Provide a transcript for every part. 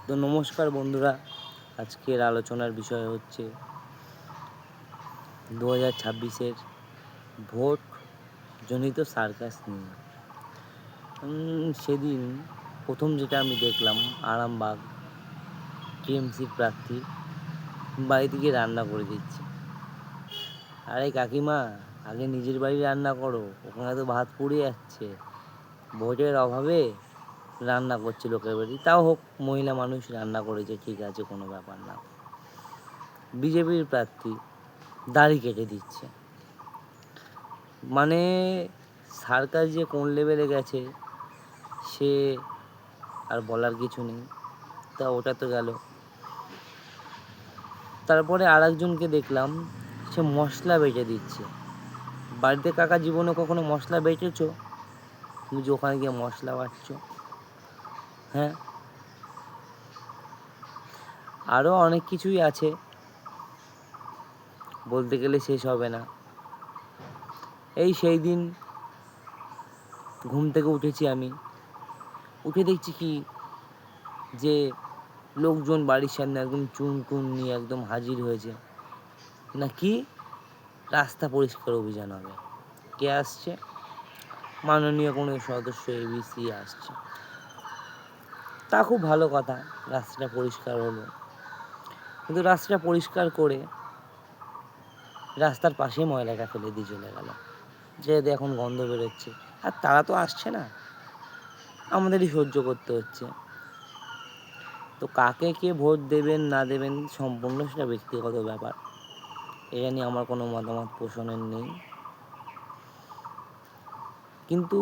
তো নমস্কার বন্ধুরা, আজকের আলোচনার বিষয় হচ্ছে 2026-এর ভোট জনিত সার্কাস নিয়ে। সেদিন প্রথম যেটা আমি দেখলাম, আরামবাগ টিএমসির প্রার্থী বাড়ি থেকে রান্না করে দিচ্ছে। আরে কাকিমা, আগে নিজের বাড়ি রান্না করো, ওখানে তো ভাত পুড়ে যাচ্ছে। ভোটের অভাবে রান্না করছে লোকের বাড়ি, তাও হোক, মহিলা মানুষ রান্না করেছে, ঠিক আছে, কোনো ব্যাপার না। বিজেপির প্রার্থী দাড়ি কেটে দিচ্ছে, মানে সার্কাস যে কোন লেভেলে গেছে সে আর বলার কিছু নেই। তা ওটা তো গেল। তারপরে আর একজনকে দেখলাম, সে মশলা বেটে দিচ্ছে। বাড়িতে কাকা জীবনে কখনো মশলা বেটেছো? তুমি যে ওখানে গিয়ে মশলা বাটছো, হ্যাঁ? আরও অনেক কিছুই আছে, বলতে গেলে শেষ হবে না। এই সেই দিন ঘুম থেকে উঠেছি আমি, উঠে দেখছি কি যে লোকজন বাড়ির সামনে একদম চুন টুন নিয়ে একদম হাজির হয়েছে, নাকি রাস্তা পরিষ্কার অভিযান হবে। কে আসছে? মাননীয় কোনো সদস্য এবিসি আসছে। তা খুব ভালো কথা, রাস্তাটা পরিষ্কার হলো। কিন্তু রাস্তাটা পরিষ্কার করে রাস্তার পাশে ময়লাটা ফেলে দিয়ে চলে গেল, যেহেতু এখন গন্ধ বেরোচ্ছে। আর তারা তো আসছে না, আমাদেরই সহ্য করতে হচ্ছে। তো কাকে কে ভোট দেবেন না দেবেন সম্পূর্ণ সেটা ব্যক্তিগত ব্যাপার, এটা নিয়ে আমার কোনো মতামত পোষণের নেই। কিন্তু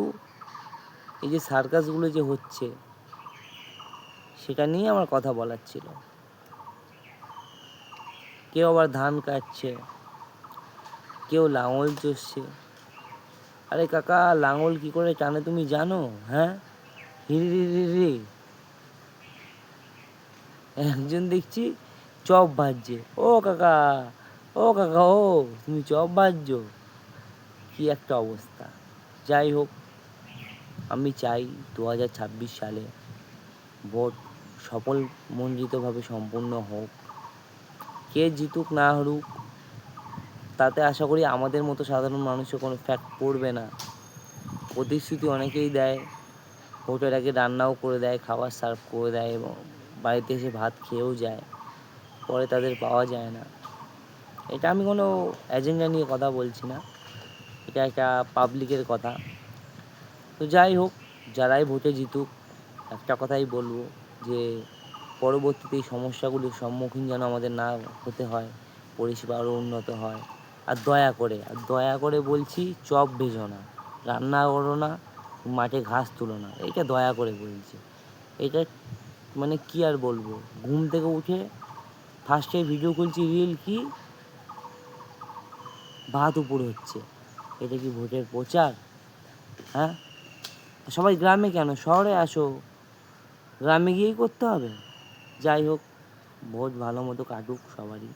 এই যে সার্কাসগুলো যে হচ্ছে, সেটা নিয়ে আমার কথা বলার ছিল। কেউ আবার ধান কাটছে, কেউ লাঙল চষছে। আরে কাকা, লাঙল কি করে টানে তুমি জানো? হ্যাঁ, হিরি। একজন দেখছি চপ ভাজছে। ও কাকা, ও তুমি চপ ভাজছো? কি একটা অবস্থা। যাই হোক, আমি চাই 2026 সালে ভোট সফল মণ্ডিতভাবে সম্পূর্ণ হোক। কে জিতুক না হারুক, তাতে আশা করি আমাদের মতো সাধারণ মানুষের কোনো ফ্যাক্ট পড়বে না। প্রতিশ্রুতি অনেকেই দেয়, ভোটের আগে রান্নাও করে দেয়, খাবার সার্ভ করে দেয় এবং বাড়িতে এসে ভাত খেয়েও যায়, পরে তাদের পাওয়া যায় না। এটা আমি কোনো এজেন্ডা নিয়ে কথা বলছি না, এটা একটা পাবলিকের কথা। তো যাই হোক, যারাই ভোটে জিতুক, একটা কথাই বলবো যে পরবর্তীতে এই সমস্যাগুলির সম্মুখীন যেন আমাদের না হতে হয়, পরিষেবা আরও উন্নত হয়। আর দয়া করে বলছি, চপ ভেজো না, রান্না করো না, মাঠে ঘাস তুলো না, এইটা দয়া করে বলছি। এটা মানে কি আর বলবো, ঘুম থেকে উঠে ফার্স্টে ভিডিও খুলছি, রিল কি ভাত উপর হচ্ছে, এটা কি ভোটের প্রচার? হ্যাঁ, সবাই গ্রামে কেন, শহরে আসো, গ্রামে গিয়েই করতে হবে। যাই হোক, ভোট ভালো মতো কাটুক সবারই।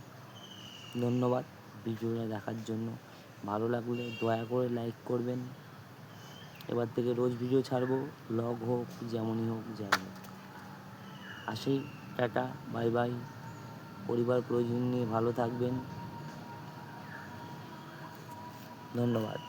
ধন্যবাদ ভিডিওটা দেখার জন্য। ভালো লাগলে দয়া করে লাইক করবেন। এবার থেকে রোজ ভিডিও ছাড়বো, ব্লগ হোক, যেমনই হোক, যাই হোক। আসি, টাটা, বাই বাই। পরিবার পরিজন নিয়ে ভালো থাকবেন। ধন্যবাদ।